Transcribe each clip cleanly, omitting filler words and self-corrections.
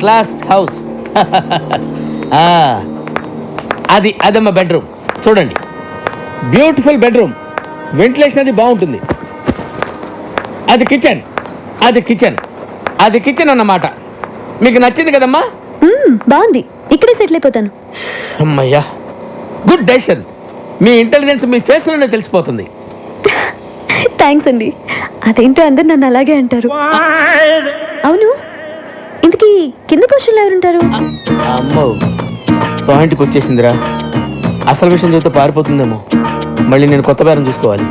Class house. అదమ్మా bedroom. చూడండి, beautiful bedroom. Ventilation అది బాగుంటుంది. అది కిచెన్ అన్నమాట. మీకు నచ్చింది కదమ్మా? బాగుంది, ఇక్కడే సెటిల్ అయిపోతాను. అమ్మయ్యా, గుడ్ డెసిషన్. మీ ఇంటెలిజెన్స్ మీ ఫేస్ లోనే తెలిసిపోతుంది. థ్యాంక్స్ అండి. అదేంటో అందరు నన్ను అలాగే అంటారు. అవును, ఇంతకీ కింద పోస్టుల్లో ఎవరుంటారు? అమ్మో, పాయింట్కి వచ్చేసిందిరా. అసలు విషయం చెబితే పారిపోతుందేమో. మళ్ళీ నేను కొత్త బేరం చూసుకోవాలి.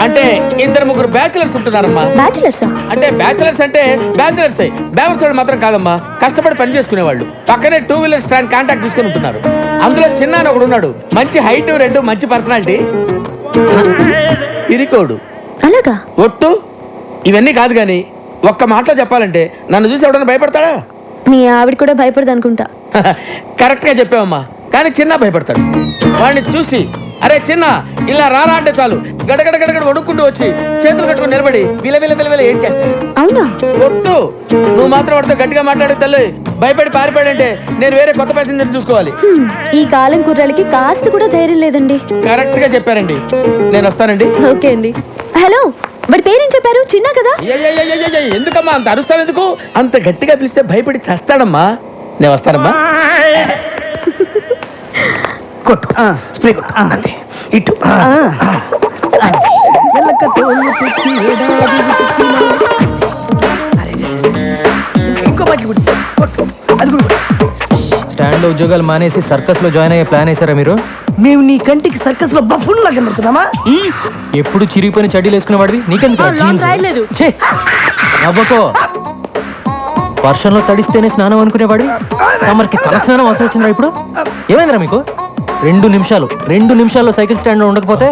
అంటే 2-3 బ్యాచులర్స్ ఉంటున్నారమ్మా. బ్యాచులర్సా? అంటే బ్యాచులర్స్ బ్యాచులర్స్ మాత్రం కాదమ్మా, కష్టపడి పని చేసుకునే వాళ్ళు. పక్కనే 2 వీలర్ స్టాండ్ కాంటాక్ట్ తీసుకుని ఉంటున్నారు. అందులో చిన్న ఒకడు ఉన్నాడు, మంచి హైట్, 2 మంచి పర్సనాలిటీ, ఇరికోడు. అలాగా? ఒట్టు. ఇవన్నీ కాదు కానీ ఒక్క మాటలో చెప్పాలంటే నన్ను చూసి ఎవడన్నా భయపడతాడా? మీ ఆవిడ కూడా భయపడదు అనుకుంటా. కరెక్ట్ గా చెప్పావమ్మా, కానీ చిన్న భయపడతాడు. వాడిని చూసి అరే చిన్న ఇలా రారా అంటే చాలు గడగడ వణుక్కుంటూ వచ్చి చేతులు కట్టుకుని నిలబడి విల ఏం చేస్తాడు. అవునా? ఒట్టు. నువ్వు మాత్రం వాడితో గట్టిగా మాట్లాడే తల్లి. భయపడి పారిపోయాడంటే నేను వేరే కొత్త ప్యాసింజర్ చూసుకోవాలి. ఈ కాలం కుర్రాలకి కాస్త కూడా ధైర్యం లేదండి. కరెక్ట్ గా చెప్పారండి. నేను వస్తానండి. ఓకే అండి. హలో, వాడి పేరేం చెప్పారు? చిన్న కదా? ఎందుకమ్మా అంత అరుస్తావు? ఎందుకు అంత గట్టిగా పిలిస్తే భయపడి చస్తాడమ్మా. నేను వస్తానమ్మా. కొట్టు, స్ప్రే కొట్టు. అంతే, ఇటు. ఇంకో బట్టి కొట్టు. అది కూడా స్టాండ్ లో ఉద్యోగాలు మానేసి సర్కస్ లో జాయిన్ అయ్యే ప్లాన్ వేసారా మీరు? మేము నీ కంటికి సర్కస్ లో బఫూన్ లాగా కనబడుతున్నామా? ఎప్పుడు చిరిగిపోయిన చడ్డీలు వేసుకునేవాడివి, నీకెందుకు? అవ్వకో. వర్షంలో తడిస్తేనే స్నానం అనుకునేవాడి, తమరికి తల స్నానం అవసరం వచ్చిందా ఇప్పుడు? ఏమైందిరా మీకు? 2 నిమిషాల్లో సైకిల్ స్టాండ్ లో ఉండకపోతే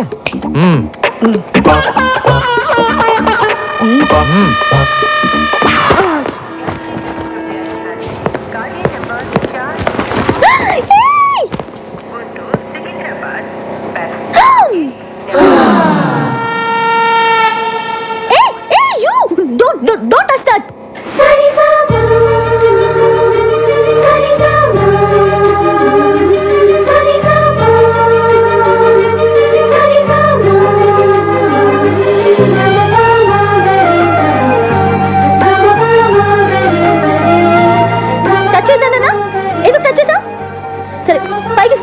Don't touch that. సరే, పైకి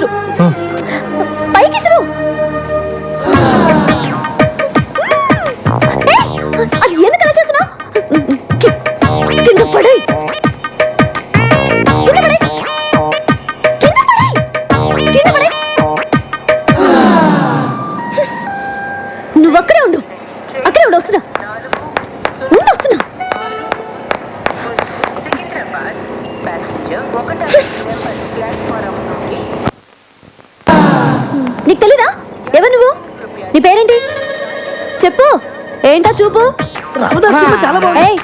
అది ఎందుకు అలా చేస్తున్నావు? కింద పడే. నువ్వు అక్కడే ఉండు. వస్తున్నా. నీకు తెలీదా? ఎవరు నువ్వు? నీ పేరేంటి చెప్పు. ఏంటా చూపు? చాలా బాగుంది. ఏయ్,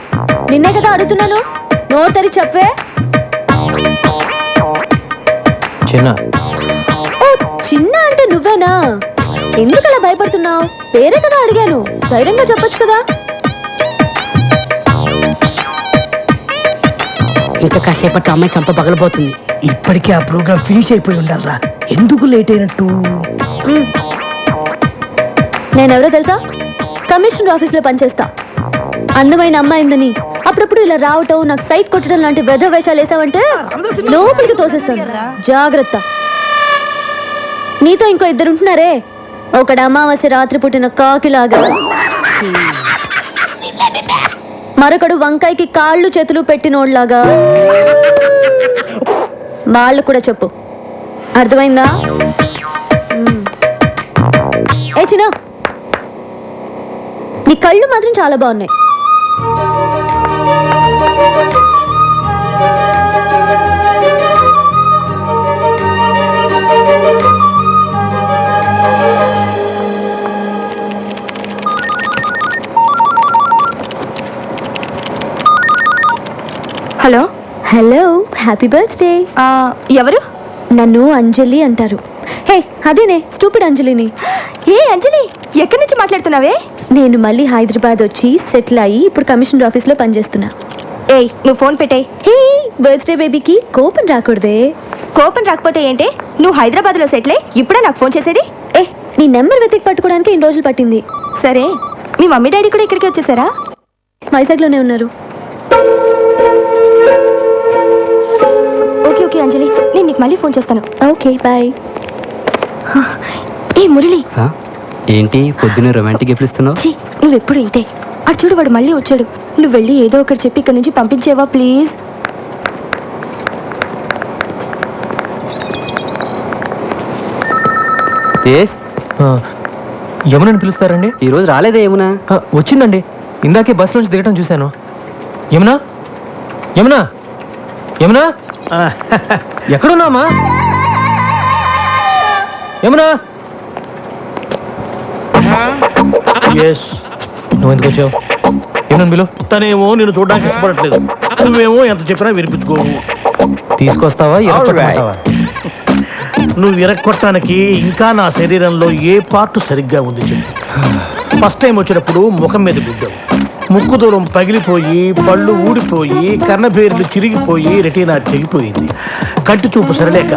నిన్నే కదా అడుగుతున్నాను, నోరు తెరి చెప్పే. చిన్న. ఓ, చిన్న అంటే నువ్వేనా? ఎందుకు అలా భయపడుతున్నావు? పేరే కదా అడిగాను, ధైర్యంగా చెప్పొచ్చు కదా. ఇంకా కాసేపట్లో అమ్మాయి చంప పగలబోతుంది. ఇప్పటికే ఆ ప్రోగ్రామ్ ఫినిష్ అయిపోయి ఉండాలరా. ఎందుకు లేట్ అయినట్టు? నేనెవరో తెలుసా? కమిషనర్ ఆఫీస్ లో పనిచేస్తా. అందమైన అమ్మాయిందని అప్పుడప్పుడు ఇలా రావటం, నాకు సైట్ కొట్టడం లాంటి వెధ వేషాలు వేసావంటే లోపలికి తోసేస్తాను. జాగ్రత్త. నీతో ఇంకో 2 ఉంటున్నారే, ఒకడు అమావాస్య రాత్రి పుట్టిన కాకిలాగా, మరొకడు వంకాయకి కాళ్ళు చేతులు పెట్టినోడ్లాగా. వాళ్ళు కూడా చెప్పు, అర్థమైందా? ఏ చిన్న, నీ కళ్ళు మాత్రం చాలా బాగున్నాయి. Hello hello, happy birthday. ఎవరు? నన్ను అంజలి అంటారు. హే, అదేనే స్టూపిడ్ అంజలిని. ఏ అంజలి, ఎక్కడి నుంచి మాట్లాడుతున్నావే? నేను మళ్ళీ హైదరాబాద్ వచ్చి సెటిల్ అయ్యి ఇప్పుడు కమిషనర్ ఆఫీస్లో పనిచేస్తున్నా. ఏయ్, నువ్వు ఫోన్ పెట్టేయ్. హే, బర్త్డే బేబీకి కోపం రాకూడదే. కోపం రాకపోతే ఏంటి? నువ్వు హైదరాబాద్లో సెటిల్ అయ్యి ఇప్పుడే నాకు ఫోన్ చేసేది? ఏ నీ నెంబర్ వెతికి పట్టుకోవడానికి ఇన్ని రోజులు పట్టింది. సరే, మీ మమ్మీ డాడీ కూడా ఇక్కడికి వచ్చేసారా? వైజాగ్లోనే ఉన్నారు. ఓకే ఓకే అంజలి, నేను నీకు మళ్ళీ ఫోన్ చేస్తాను. Okay bye. ఏ మురళి, ఏంటి పొద్దున్న రొమాంటిక్ గిఫ్ట్లు ఇస్తున్నావు? ఛీ, నువ్వెప్పుడు ఇంతే. అటు చూడు, వాడు మళ్ళీ వచ్చాడు. నువ్వు వెళ్ళి ఏదో ఒకటి చెప్పి ఇక్కడ నుంచి పంపించేవా ప్లీజ్? ఎస్, యమునని పిలుస్తారండి? ఈరోజు రాలేదే ఏమునా? వచ్చిందండి, ఇందాకే బస్ నుంచి దిగటం చూశాను. యమునా, యమునా, యమునా, ఎక్కడున్నామా? యమునా, నువ్వు ఎందుకు వచ్చావు? ఏమన్నా బిలు? తనేమో నేను చూడడానికి ఇష్టపడట్లేదు, నువ్వేమో ఎంత చెప్పినా వినిపించుకోవు. తీసుకొస్తావా ఎరగొట్టమంటావా? నువ్వు విరక్కొట్టడానికి ఇంకా నా శరీరంలో ఏ పార్ట్ సరిగ్గా ఉంది చెప్పు. ఫస్ట్ టైం వచ్చినప్పుడు ముఖం మీద గుడ్డావు, ముక్కు దూరం పగిలిపోయి పళ్ళు ఊడిపోయి కర్ణభేరులు చిరిగిపోయి రెటీనా తెగిపోయింది. కంటి చూపు సరలేక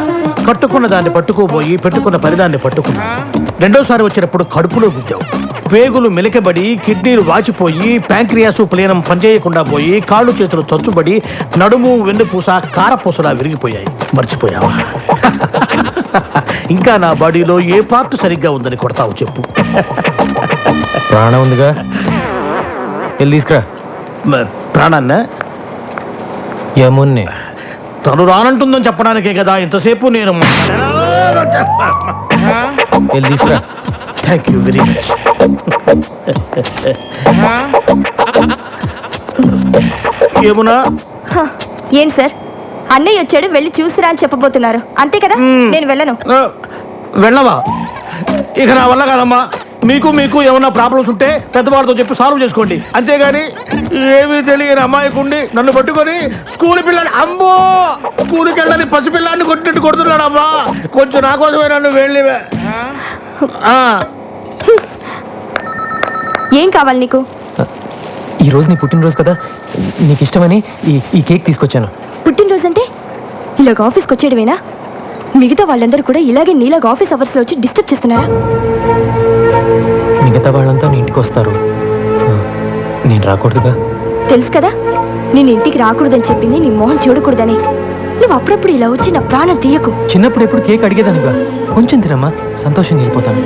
కట్టుకున్న దాన్ని పట్టుకోబోయి పెట్టుకున్న పరిదాన్ని పట్టుకున్నా. రెండోసారి వచ్చినప్పుడు కడుపులో గుద్దావు, పేగులు మెలికబడి కిడ్నీలు వాచిపోయి ప్యాంక్రియాసు ప్లీనం పనిచేయకుండా పోయి కాళ్ళు చేతులు చచ్చుబడి నడుము వెన్నుపూస కారపూసలా విరిగిపోయాయి. మర్చిపోయావా? ఇంకా నా బాడీలో ఏ పార్ట్ సరిగ్గా ఉందని కొడతావు చెప్పు. ప్రాణం ఉందిగా, వెళ్ళి తీసుకురా. ప్రాణాన్న యమున్ని తను రానంటుందని చెప్పడానికే కదా ఇంతసేపు నేను. వెళ్ళి తీసుకురా. Thank you very much. ఏమునా? ఏం సార్, అన్నయ్య వచ్చాడు, వెళ్ళి చూసిరా అని చెప్పబోతున్నారు అంతే కదా? నేను వెళ్ళను. వెళ్ళవా? ఇక నా వల్ల కాదమ్మా. మీకు ఏమన్నా ప్రాబ్లమ్స్ ఉంటే పెద్దవాళ్ళతో చెప్పి సాల్వ్ చేసుకోండి, అంతేగాని ఏమీ తెలియని అమ్మాయికుండి నన్ను పట్టుకొని స్కూల్ పిల్లలు, అమ్మో స్కూల్కి వెళ్ళని పసిపిల్లాన్ని కొట్టినట్టు కొడుతున్నాడు అమ్మా. కొంచెం నా కోసమే నన్ను వెళ్ళివే. ఏం కావాలి నీకు? ఈ రోజు నీ పుట్టినరోజు కదా, నీకు ఇష్టమని ఈ కేక్ తీసుకొచ్చాను. పుట్టినరోజు అంటే ఇలాగ ఆఫీస్కి వచ్చేయడమేనా? మిగతా వాళ్ళందరూ కూడా ఇలాగే నీలాగా ఆఫీస్ అవర్స్లో వచ్చి డిస్టర్బ్ చేస్తున్నారా? మిగతా వాళ్ళంతా నీ ఇంటికి వస్తారు, నేను రాకూడదుగా? తెలుసు కదా, నేను ఇంటికి రాకూడదని చెప్పింది నీ మొహం చూడకూడదని. నువ్వు అప్పుడప్పుడు ఇలా వచ్చి నా ప్రాణం తీయకు. చిన్నప్పుడు ఎప్పుడు కేక్ అడిగేదానిగా, కొంచెం తినమ్మా, సంతోషంగా వెళ్ళిపోతాను.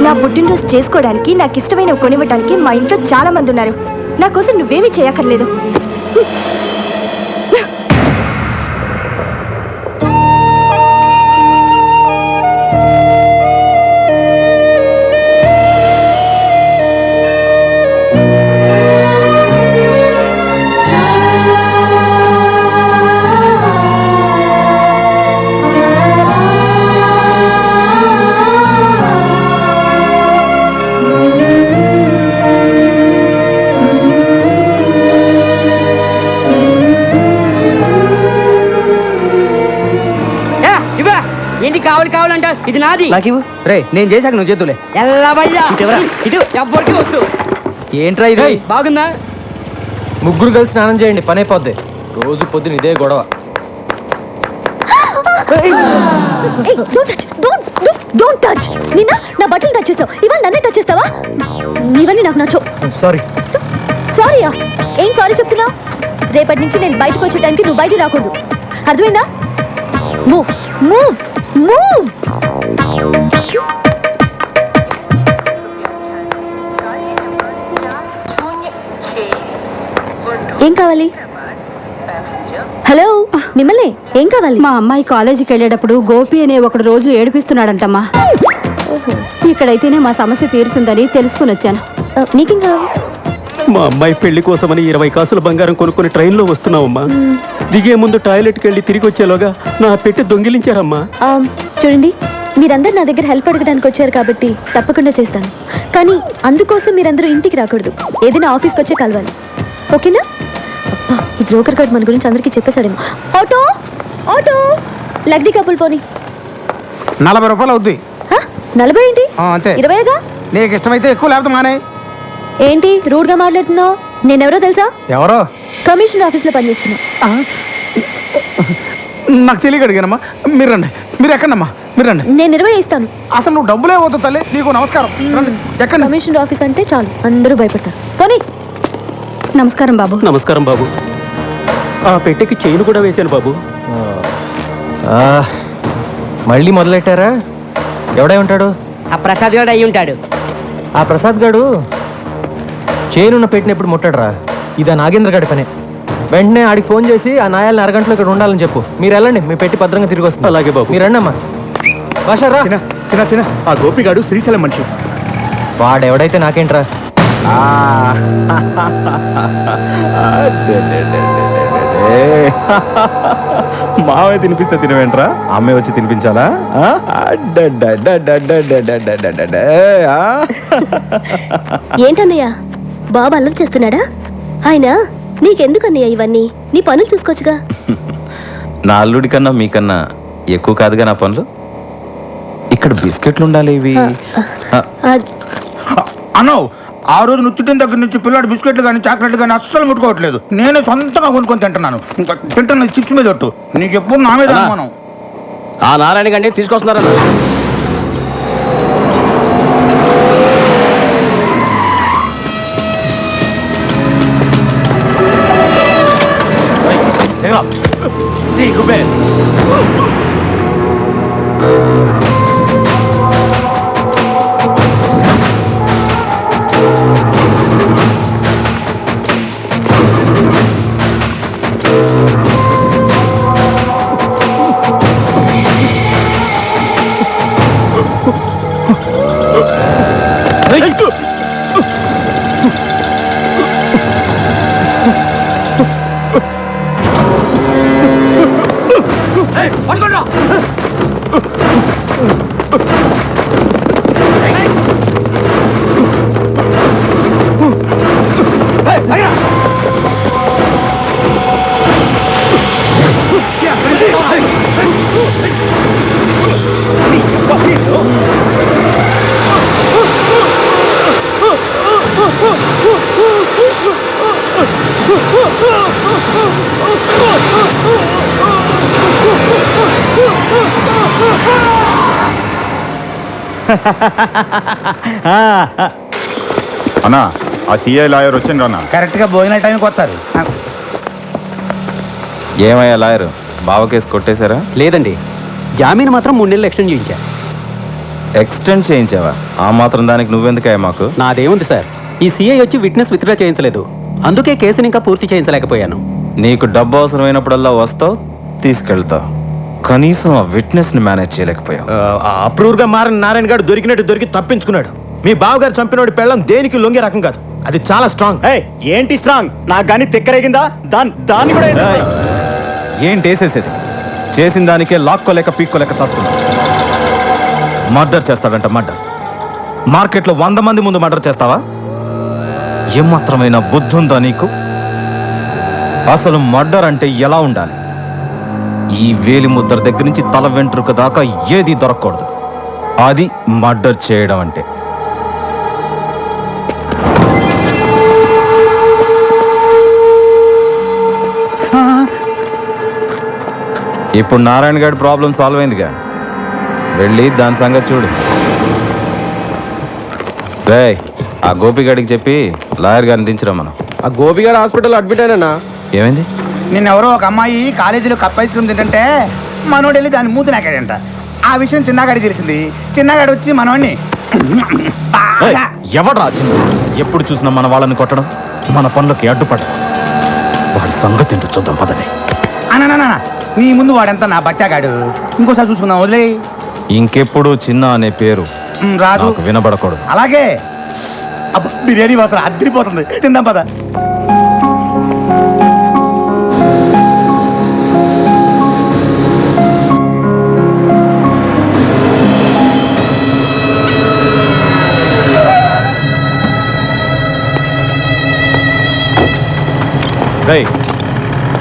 నా పుట్టినరోజు చేసుకోవడానికి, నాకు ఇష్టమైనవి కొనివ్వడానికి మా ఇంట్లో చాలా మంది ఉన్నారు. నా కోసం నువ్వేమీ చేయక్కర్లేదు. ఏంటి కావాలంట? ఇది నాది. నాకు రే, నేను చేశాక నువ్వు చేతులే. ఎవ్వరికి వద్దు. ఏంట్రా ఇది? బాగుందా? ముగ్గురు కలిసి స్నానం చేయండి, పని అయిపోద్ది. రోజు పొద్దున ఇదే గొడవ. Don't touch. నిన్న నా బట్టలు టచ్ చేస్తావు, ఇవాళ నన్నే టచ్ చేస్తావా? ఇవన్నీ నాకు నచ్చవు. సారీ. సారీయా? ఏం సారీ చెప్తున్నావు? రేపటి నుంచి నేను బయటకు వచ్చే టైంకి నువ్వు బయటికి రాకూడదు, అర్థమైందా? Move move move. ఏం కావాలి? హలో, మిమ్మల్ని ఏం కావాలి? మా అమ్మాయి కాలేజీకి వెళ్ళేటప్పుడు గోపి అనే ఒకడు రోజు ఏడిపిస్తున్నాడంటమ్మా. ఇక్కడైతేనే మా సమస్య తీరుతుందని తెలుసుకుని వచ్చాను. నీకేం కావాలి? మా అమ్మాయి పెళ్లి కోసమని 20 కాసుల బంగారం కొనుక్కొని ట్రైన్లో వస్తున్నామమ్మా. దిగే ముందు టాయిలెట్కి వెళ్ళి తిరిగి వచ్చేలోగా నా పెట్టి దొంగిలించారమ్మా. చూడండి, మీరందరూ నా దగ్గర హెల్ప్ అడగడానికి వచ్చారు కాబట్టి తప్పకుండా చేస్తాను. కానీ అందుకోసం మీరందరూ ఇంటికి రాకూడదు, ఏదైనా ఆఫీస్కి వచ్చే కలవాలి, ఓకేనా? అబ్బా, ఈ బ్రోకర్ గార్డ్ మన గురించి అందరికీ చెప్పేశాడేమో. ఆటో ఆటో, లగ్డీ కప్పులు పోనీ. 40 రూపాయలు అవుద్ది. 40 ఏంటి? అంతే. 20గా? నీకు ఇష్టమైతే ఎక్కువ, లేకపోతే మానే. ఏంటి రూడ్ గా మాట్లాడుతున్నావు? నేనెవరో తెలుసా? ఎవరో? కమిషనర్ ఆఫీస్ లో పనిచేస్తున్నా. నాకు తెలియక అడిగానమ్మా. మీరు రండి. మీరు ఎక్కడమ్మా? మీరు రండి. నేను 20 ఇస్తాను. అసలు నువ్వు డబ్బులే వద్దు తల్లి. నీకు నమస్కారం. రండి. ఎక్కండి. కమిషనర్ ఆఫీస్ అంటే చాలు అందరూ భయపడతారు. పోనీ. నమస్కారం బాబు. నమస్కారం బాబు. ఆ పెట్టెకి చైన్ కూడా వేశాను బాబు. ఆ, మళ్ళీ మొదలెట్టారా? ఎవడై ఉంటాడు? ఆ ప్రసాద్ గారు అయి ఉంటాడు. ఆ ప్రసాద్ గాడు చేనున్న పెట్టిన ఎప్పుడు ముట్టాడురా. ఇది ఆ నాగేంద్ర గాడి పనే. వెంటనే ఆడికి ఫోన్ చేసి ఆ నాయాలని అరగంటలో ఇక్కడ ఉండాలని చెప్పు. మీరు వెళ్ళండి, మీ పెట్టి భద్రంగా తిరిగి వస్తుంది. అలాగే బాబు. మీరు రండి అమ్మా. బాషారా, చిన్న ఆ గోపిగాడు శ్రీశైలం మనిషి. వాడెవడైతే నాకేంట్రా. మావే తినిపిస్తే తినవేంట్రా? అమ్మే వచ్చి తినిపించాలా? ఏంటన్నయ్య బాబు అల్లరి చేస్తున్నాడా? ఆయన నీకెందుకన్నయ్య ఇవన్నీ? నీ పనులు చూసుకోవచ్చుగా. నా అల్లుడి కన్నా మీకన్నా ఎక్కువ కాదుగా నా పనులు. ఇక్కడ బిస్కెట్లు ఉండాలి ఇవి. అన్నో ఆ రోజు నుచ్చిటిన దగ్గర నుంచి పిల్లాడు బిస్కెట్లు కానీ చాక్లెట్లు కానీ అస్సలు ముట్టుకోవట్లేదు. నేనే సొంతంగా కొనుక్కొని తింటున్నాను. ఇంకా తింటున్న చిప్స్ మీద ఒట్టు. నీకు ఎప్పుడు నా మీద అనుమానం. ఆ నారాయణ గండి తీసుకొస్తున్నారన్న. అన్నా ఆ సిఐ లాయర్ వచ్చిండ్రు అన్న. కరెక్ట్ గా భోజన టైంకి వస్తారు. ఏమయ్యా లాయర్, బావ కేసు కొట్టేశారా? లేదండి, జామీన్ మాత్రం 3 నెలలు ఎక్స్టెండ్ చేయించా. ఎక్స్టెండ్ చేయించావా? ఆ మాత్రం దానికి నువ్వెందుకయ్యా మాకు? నాదేముంది సార్, ఈ సిఐ వచ్చి విట్నెస్ విత్డ్రా చేయించలేదు. అందుకే కేసుని ఇంకా పూర్తి చేయించలేకపోయాను. నీకు డబ్బు అవసరమైనప్పుడల్లా వస్తావు, తీసుకెళ్తావు. కనీసం ఆ విట్నెస్ ని మేనేజ్ చేయలేకపోయావు. అప్రూవ్ గా మారిన నారాయణ గారు దొరికినట్టు దొరికి తప్పించుకున్నాడు. మీ బావగారు చంపినోడి పెళ్ళం దేనికి లొంగే రకం కాదు. అది చాలా స్ట్రాంగ్. ఏంటి స్ట్రాంగ్? నాకు కానీ తిక్కరేగిందా? దాన్ని కూడా ఏంటి వేసేసేది? చేసిన దానికే లాక్కోలేక పీక్కోలేక చేస్తున్నా. మర్డర్ చేస్తాడంట. మర్డర్ మార్కెట్లో 100 మంది ముందు మర్డర్ చేస్తావా? ఏమాత్రమైన బుద్ధి ఉందా నీకు? అసలు మర్డర్ అంటే ఎలా ఉండాలి? ఈ వేలి ముద్ర దగ్గర నుంచి తల వెంట్రుక దాకా ఏది దొరకకూడదు. అది మర్డర్ చేయడం అంటే. ఇప్పుడు నారాయణ గారి ప్రాబ్లం సాల్వ్ అయిందిగా, వెళ్ళి దాని సంగతి చూడు. రే, ఆ గోపిగాడికి చెప్పి లాయర్ గారిని దించురా. మనం ఆ గోపిగాడు హాస్పిటల్ అడ్మిట్ అయినా. ఏమైంది? నిన్నెవరో ఒక అమ్మాయి కాలేజీలో కప్ ఐస్ క్రీమ్ తింటుంటే మనోడు వెళ్ళి దాన్ని మూతి నాకాడంట. ఆ విషయం చిన్నగాడికి తెలిసింది. చిన్నగాడు వచ్చి మనోడిని ఎవడ్రా చిన్న? ఎప్పుడు చూసినా మన వాళ్ళని కొట్టడం, మన పనులకి అడ్డుపడడం. వాడి సంగతి ఏంటో చూద్దాం పదనే. అన్న నీ ముందు వాడెంత నా బచ్చాగాడు. ఇంకోసారి చూసుకుందాం, వదిలే. ఇంకెప్పుడు చిన్న అనే పేరు రాదు, నాకు వినబడకూడదు. అలాగే. బిర్యానీ వాసన అద్దరిపోతుంది. తిందాం పద.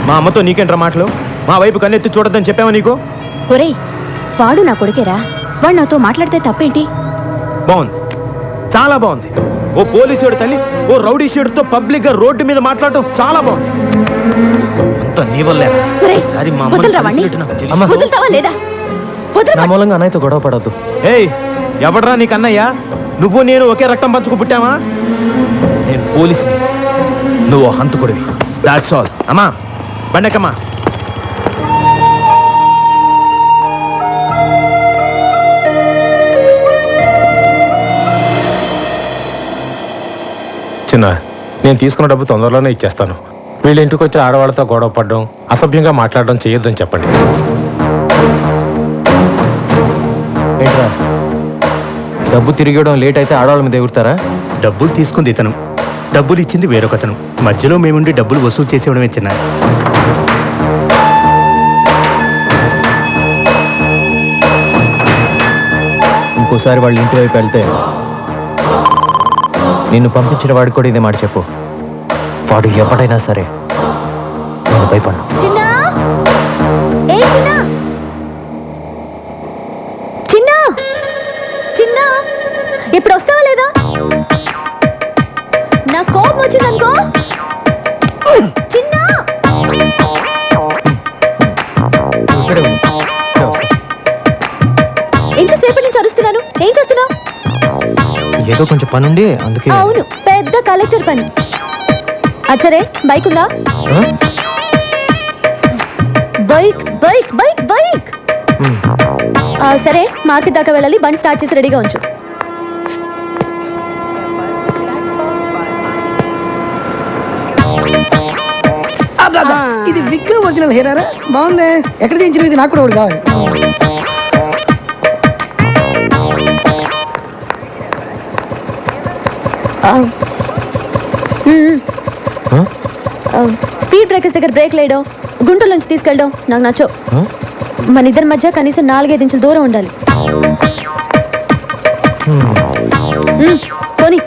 మా అమ్మతో నీకేంట్రా మాటలు? మా వైపు కన్నెత్తి చూడొద్దని చెప్పావా నీకు? ఒరేయ్, వాడు నా కొడుకేరా. వాడు నాతో మాట్లాడితే తప్పేంటి? బాగుంది, చాలా బాగుంది. ఓ పోలీసుడు తల్లి ఓ రౌడీ షీడుతో పబ్లిక్ గా రోడ్డు మీద మాట్లాడటం చాలా బాగుంది. అంత నీ వల్లేరా ఒరేయ్, ఈసారి మా అమ్మని వదలరా వాణ్ణి? కలిసినట్టు నాకు తెలుసు. అమ్మా. వదులుతావా లేదా నా మూలంగా అన్నయ్యతో గొడవ పడవద్దు. ఏయ్ ఎవడ్రా నీకు అన్నయ్య? నువ్వు నేను ఒకే రక్తం పంచుకు పుట్టావా? నేను పోలీసుని, నువ్వు హంతకుడివి. That's all. అమ్మా బండకమ్మా. చిన్న, నేను తీసుకున్న డబ్బు తొందరలోనే ఇచ్చేస్తాను. వీళ్ళ ఇంటికి వచ్చి ఆడవాళ్ళతో గొడవ పడడం, అసభ్యంగా మాట్లాడడం చేయొద్దని చెప్పండి. ఏంట్రా డబ్బు తిరిగడం లేట్ అయితే ఆడవాళ్ళ మీద ఎగురుతారా? డబ్బులు తీసుకుంది ఇతను, డబ్బులు ఇచ్చింది వేరొకతను. మధ్యలో మేముండి డబ్బులు వసూలు చేసేవడమే చిన్న. ఇంకోసారి వాళ్ళ ఇంటి వైపు వెళ్తే నిన్ను పంపించిన వాడికి కూడా ఇదే మాట చెప్పు. వాడు ఎవడైనా సరే నేను భయపడ్డా. చిన్నా ఏ చిన్నా చిన్నా చిన్నా ఇప్పుడు వస్తావా లేదా? నా కోపం వచ్చిందనుకో. చిన్నా ఇక్కడే ఉండు. ఇక్కడే వస్తా. ఎంతసేపటి నుంచి అరుస్తున్నాను, ఏం చేస్తున్నావు? ఏదో కొంచెం పనుండి అందుకే. అవును, పెద్ద కలెక్టర్ పని. అచ్చరే బైక్ ఉందా? ఆ? Bike bike bike bike. Um. సరే, మార్కెట్ దాకా వెళ్ళాలి. బండి స్టార్ట్ చేసి రెడీగా ఉంచు. ఇది విగ్ ఒరిజినల్ హెయిరారా? బాగుంది. ఎక్కడ చేయించిన ఇది? నాకు కూడా ఒకటి కావాలి. ఆ? స్పీడ్ బ్రేకర్స్ దగ్గర బ్రేక్ లేయడం, గుంటల నుంచి తీసుకెళ్ళడం నాకు నచ్చవు. ఆ? మన ఇద్దరి మధ్య కనీసం 4-5 ఇంచుల దూరం ఉండాలి. పోనీ.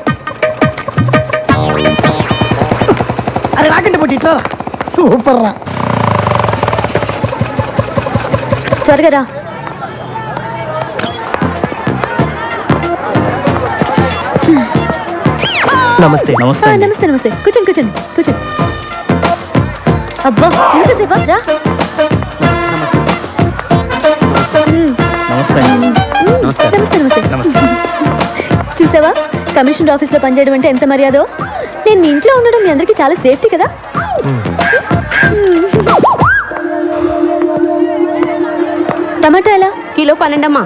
అరే నాకంటే పోటీ ఇట్లా సూపర్ రా. త్వరగా రా. నమస్తే. నమస్తే. నమస్తే నమస్తే. కూర్చోండి కూర్చోండి కూర్చోండి. అబ్బా ఎంతసేపా? రా. నమస్తే. నమస్తే నమస్తే. చూసావా, కమిషనర్ ఆఫీస్లో పనిచేయడం అంటే ఎంత మర్యాదో. నేను మీ ఇంట్లో ఉండడం మీ అందరికీ చాలా సేఫ్టీ కదా. టమాటా ఎలా? కిలో 12 అమ్మా.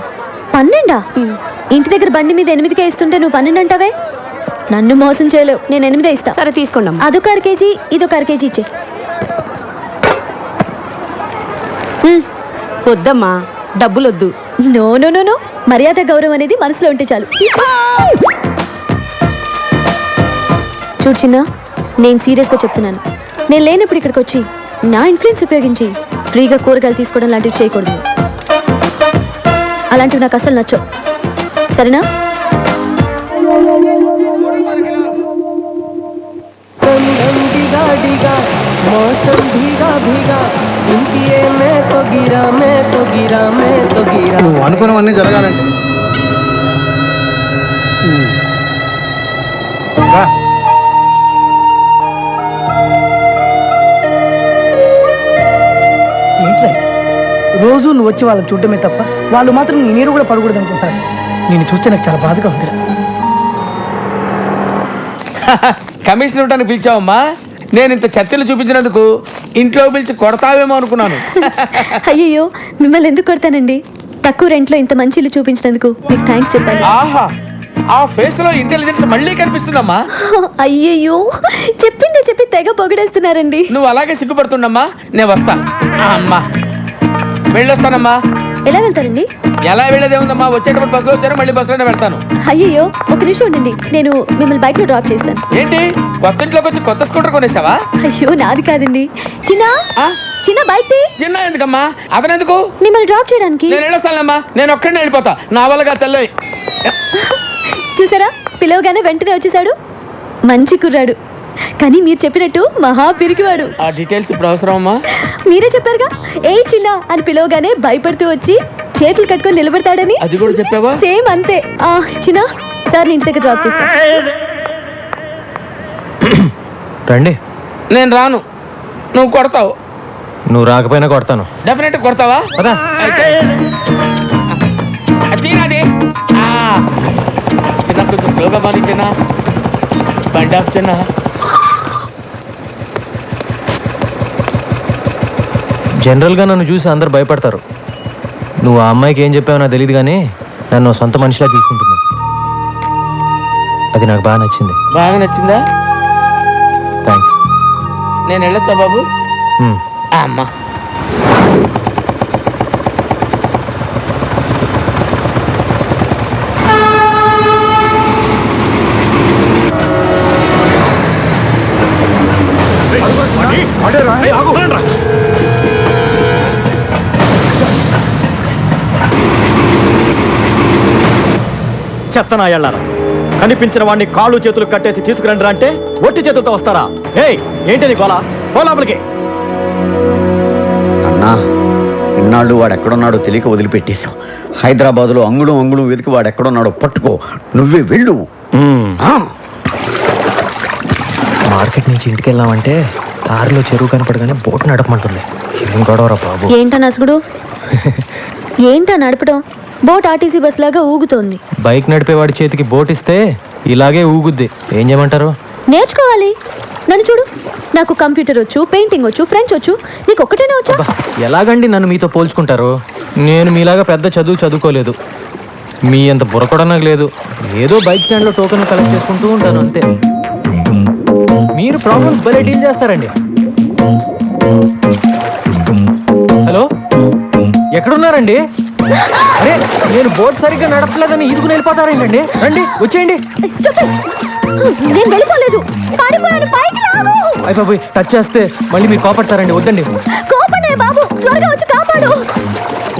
12? ఇంటి దగ్గర బండి మీద 8కే ఇస్తుంటే నువ్వు 12 అంటావే? నన్ను మోసం చేయలేవు. నేను 8 ఇస్తా. సరే తీసుకోండి అమ్మా. అదొక 1/2 కేజీ, ఇదొక 1/2 కేజీ ఇచ్చే. వద్దమ్మా, డబ్బులు వద్దు. నో నో నో నో, మర్యాద గౌరవం అనేది మనసులో ఉంటే చాలు. చూడు చిన్న, నేను సీరియస్గా చెప్తున్నాను. నేను లేనప్పుడు ఇక్కడికి వచ్చి నా ఇన్ఫ్లుయెన్స్ ఉపయోగించి ఫ్రీగా కూరగాయలు తీసుకోవడం లాంటివి చేయకూడదు. అలాంటివి నాకు అసలు నచ్చవు. సరేనా? నువ్వు అనుకున్నవన్నీ జరగాలంటే ఏంట్రా ఇది? రోజు నువ్వు వచ్చి వాళ్ళని చూడటమే తప్ప వాళ్ళు మాత్రం నీ నీరు కూడా పడకూడదు అనుకుంటారు. నేను చూస్తే నాకు చాలా బాధగా ఉందిరా. కమిషన్ ఇవ్వడానికి పిలిచావమ్మా? నేను ఇంత చర్చలు చూపించినందుకు ఇంట్లో పిలిచి కొడతావేమో అనుకున్నాను. అయ్యయ్యో, మిమ్మల్ని ఎందుకు కొడతానండి? తక్కువ రెంట్లో ఇంత మంచి ఇల్లు చూపించినందుకు మీకు థ్యాంక్స్ చెప్పాలి. ఆహా, ఆ ఫేస్ లో ఇంటెలిజెన్స్ మళ్ళీ కనిపిస్తుందమ్మా. అయ్యయ్యో, చెప్పిందే చెప్పి తెగ పొగిడేస్తున్నారండి. నువ్వు అలాగే సిగ్గుపడుతుండమ్మా. నేను వస్తా. అమ్మా వెళ్ళొస్తానమ్మా. ఎలా వెళ్తారండి? ఎలా వెళ్ళేదే ఉందమ్మా, వచ్చేటప్పుడు బస్సులో వచ్చారు, మళ్ళీ బస్సులోనే వెళ్తాను. అయ్యయ్యో, ఒక నిమిషం ఉండండి, నేను మిమ్మల్ని బైక్ లో డ్రాప్ చేస్తాను. ఏంటి, కొత్త ఇంట్లోకి వచ్చి కొత్త స్కూటర్ కొనేసావా? అయ్యో, నాది కాదండి. చిన్న ఆ? చిన్న బైక్ తీ. చిన్న ఎందుకమ్మా? అతనెందుకు? మిమ్మల్ని డ్రాప్ చేయడానికి. నేను వెళ్ళొస్తానమ్మా. నేను ఒక్కడినే వెళ్ళిపోతా. నా వల్లగా తెల్లోయ్. చూసారా, పిలవగానే వెంటనే వచ్చేసాడు. మంచి కుర్రాడు, కానీ మీరు చెప్పినట్టు మహా పిరికివాడు. ఆ డీటెయిల్స్ ఇప్పుడు అవసరం అమ్మా? మీరే చెప్పారుగా, ఏ చిన్న అని పిలవగానే భయపడుతూ వచ్చి చేతులు కట్టుకొని నిలబడతాడని. అది కూడా చెప్పావా? సేమ్ అంతే. చిన్న సార్, ఇంటి దగ్గర డ్రాప్ చేస్తా. రండి. నేను రాను. నువ్వు కొడతావు. నువ్వు రాకపోయినా కొడతాను. డెఫినెట్ కొడతావా? పదా. అయితే తీరాది. చిన్న కొంచెం స్లోగా బాని చిన్న. బండి ఆఫ్ చిన్న. జనరల్గా నన్ను చూసి అందరు భయపడతారు. నువ్వు ఆ అమ్మాయికి ఏం చెప్పావో నాకు తెలియదు కానీ నన్ను సొంత మనిషిలా తీసుకుంటున్నావు. అది నాకు బాగా నచ్చింది. బాగా నచ్చిందా? థ్యాంక్స్. నేను వెళ్ళొచ్చా బాబు? అమ్మా చెత్తనా ఎళ్ళారా? కనిపించిన వాడిని కాళ్ళు చేతులు కట్టేసి తీసుకురండి అంటే ఒట్టి చేతులతో వస్తారా? ఏయ్ ఏంటి నీ గోలా? లోపలికి. అన్నా, ఇన్నాళ్ళు వాడు ఎక్కడున్నాడో తెలియక వదిలిపెట్టేశాం. హైదరాబాద్లో అంగుళం అంగుళం వెతికి వాడు ఎక్కడున్నాడో పట్టుకో. నువ్వే వెళ్ళు. మార్కెట్ నుంచి ఇంటికి వెళ్ళామంటే కారులో చెరువు కనపడగానే బోట్ నడపమంటుంది. ఏం గొడవరా బాబు? ఏంటా నసుగుడు? ఏంటా నడపడం? బోట్ ఆర్టీసీ బస్ లాగా ఊగుతోంది. బైక్ నడిపేవాడి చేతికి బోట్ ఇస్తే ఇలాగే ఊగుద్ది. ఏం చేయమంటారు? నేర్చుకోవాలి. నన్ను చూడు, నాకు కంప్యూటర్ వచ్చు, పెయింటింగ్ వచ్చు, ఫ్రెంచ్ వచ్చు. నీకు ఒక్కటేనే వచ్చా? ఎలాగండి నన్ను మీతో పోల్చుకుంటారు? నేను మీలాగా పెద్ద చదువుకోలేదు. మీ అంత బుర్ర కూడా నాకు లేదు. ఏదో బైక్ స్టాండ్లో టోకెన్ కలెక్ట్ చేసుకుంటూ ఉంటాను అంతే. మీరు ప్రాబ్లమ్స్ భలే డీల్ చేస్తారండి. హలో, ఎక్కడున్నారండి? అరే, నేను బోట్ సరిగ్గా నడపలేదని ఈదుకుని వెళ్ళిపోతారేంటండి? రండి, వచ్చేయండి. నేను వెళ్ళిపోలేదు, పారిపోయాను. పైకి లాగు. అయిపోయి టచ్ చేస్తే మళ్ళీ మీరు కోపడతారండి. వద్దండి. కోపడే బాబు, త్వరగా వచ్చి కాపాడు.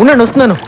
ఉండండి, వస్తున్నాను.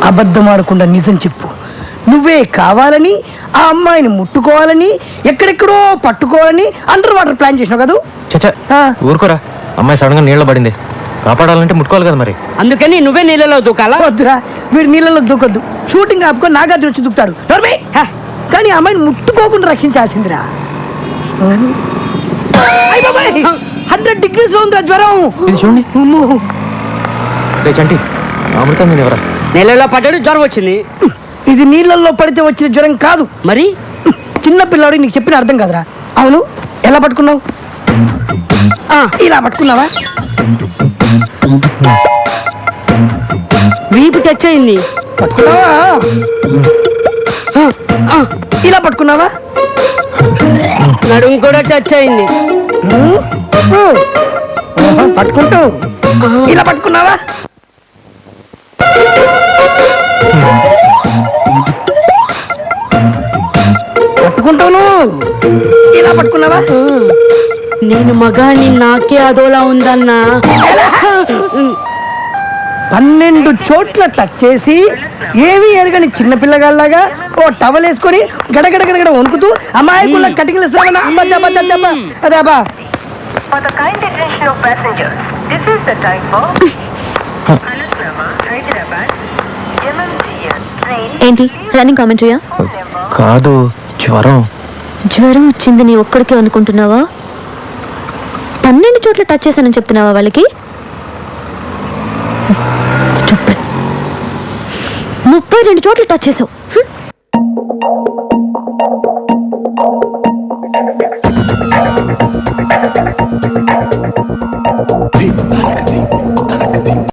అబద్ధం ఆడకుండా నిజం చెప్పు. నువ్వే కావాలని ఆ అమ్మాయిని ముట్టుకోవాలని ఎక్కడెక్కడో పట్టుకోవాలని అండర్ వాటర్ ప్లాన్ చేసినావు కదా? చచ్చా, ఊరుకోరా. అమ్మాయి సడన్ గా నీళ్ళ పడింది. కాపాడాలంటే ముట్టుకోవాలి కదా మరి. అందుకని నువ్వే నీళ్ళలో దూకాలా? వద్దురా, వీడు నీళ్ళలో దూకొద్దు. షూటింగ్ ఆపుకొని నాగార్జున వచ్చి దూకుతాడు. కానీ ఆ అమ్మాయిని ముట్టుకోకుండా రక్షించాల్సిందిరా. 100 degrees లో ఉందిరా జ్వరం. ఇది చూడండి. చంటి, అమృతం నేను ఎవరా? నీళ్ళలో పడ్డాడు, జ్వరం వచ్చింది. ఇది నీళ్ళల్లో పడితే వచ్చిన జ్వరం కాదు. మరి చిన్న పిల్లాడు నీకు చెప్పిన అర్థం కాదురా. అవును, ఎలా పట్టుకున్నావు? ఇలా పట్టుకున్నావా? వీపు టచ్ అయింది. పట్టుకున్నావా? ఇలా పట్టుకున్నావా? నడుము కూడా టచ్ అయింది. పట్టుకుంటూ ఇలా పట్టుకున్నావా? పట్టుకుంటాను. ఇలా పట్టుకున్నావా? నేను మగాని, నాకే అదోలా ఉందన్నా. 12 చోట్ల టచ్ చేసి ఏమీ ఎరగని చిన్నపిల్లగాళ్ళలాగా ఓ టవల్ వేసుకొని గడగడ గడగడ వణుకుతూ అమాయకుల కటికలు ఇస్తామన్నా. అదే అబ్బా. ఏంటి రన్నింగ్ కామెంటరీయా? కాదు, జ్వరం. జ్వరం వచ్చింది నీ ఒక్కడికే అనుకుంటున్నావా? 12 చోట్ల టచ్ చేశానని చెప్తున్నావా వాళ్ళకి? 32 చోట్ల టచ్ చేసావు.